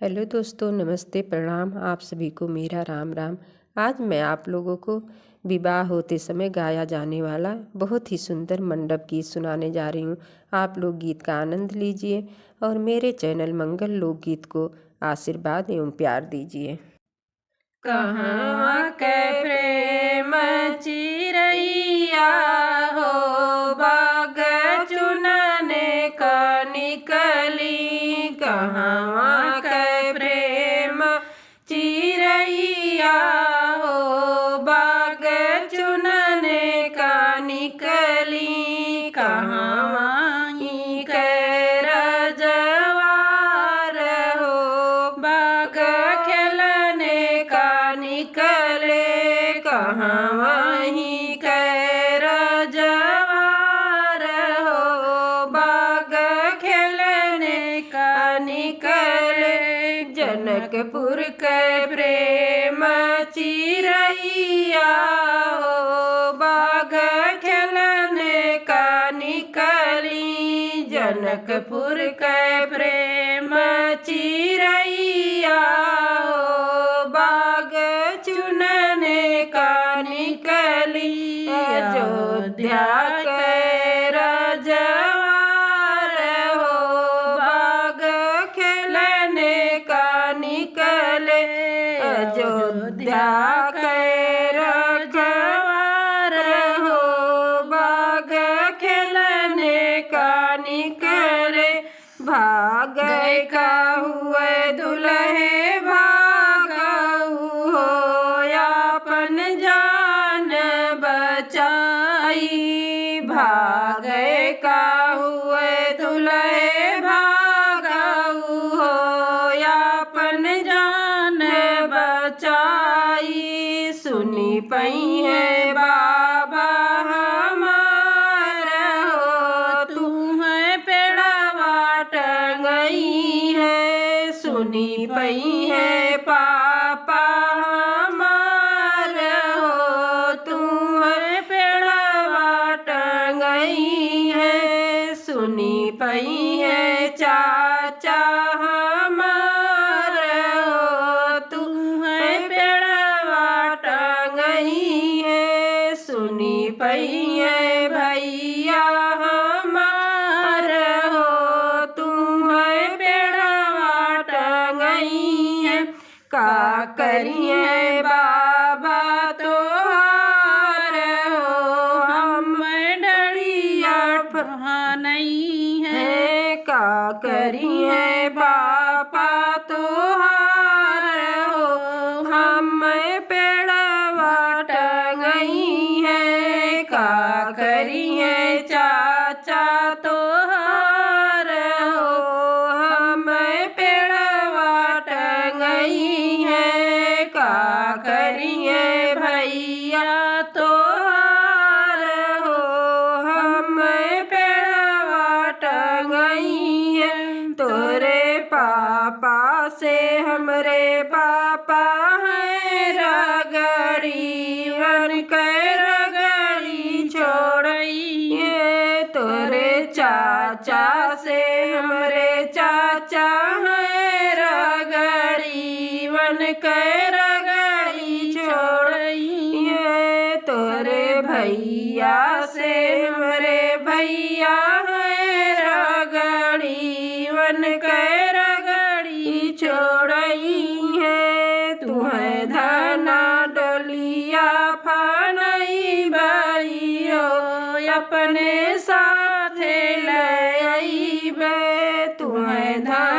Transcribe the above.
Hello दोस्तों, नमस्ते, प्रणाम। आप सभी को मेरा राम राम। आज मैं आप लोगों को विवाह होते समय गाया जाने वाला बहुत ही सुंदर मंडप गीत सुनाने जा रही हूँ। आप लोग गीत का आनंद लीजिए और मेरे चैनल मंगल लोकगीत को आशीर्वाद एवं प्यार दीजिए। कहाँ के प्रेम चिरैया हो बाग चुनने का निकली। कहाँ के प्रेम चिरैया हो बाग चुनने का निकली। कहाँ ही के रजवार हो बाग खेलने का निकले। कहाँ वहीं के रजवार हो बाग खेलने का निकले। जनकपुर के प्रेम चिरैया हो बाग खेलने का निकली। जनकपुर के प्रेम चिरैया हो बाग चुनने का निकली। अयोध्या के रजवार हो बाग खेलने का निकले। अयोध्या के रजवार हो बाग खेलने का निकले। भाग का हुए दुल्हे भागऊ हो अपन जान बचाई। भाग का हुए दुल्हे भागऊ हो अपन जान बचाई। सुनी पई है बाबा हमार हो तुम्हें पेड़वा टंगई है। सुनी पई है पापा हमार हो तुम्हें पेड़वा टंगई है। सुनी पई है चाचा हमार हो तुम्हें पेड़वा टंगई है। सुनी पई है भैया हमार हो तुम्हें पेड़वा टंगई है। का करिए बाबा तोहार हो हम डरिया नहीं है। का करिए बापा तोहार हो हम पेड़वा टंगई है। का करिए चाचा तोहार हो हम पेड़वा टंगई है। का करिए भैया तोहार हो हम पेड़वा टंगई है। तोरे पापा से हमरे पापा है रगड़ी वन के रगड़ी छोड़ई है। तोरे चाचा से हमरे चाचा है रगड़ी वन के रगड़ी छोड़ई है। तोरे भैया से हमरे भैया है रगड़ी वन के रगड़ी छोड़ई है। तुम्हें धना डोलिया फनई बई हो अपने साथे ले आईबे। तुम्हें धना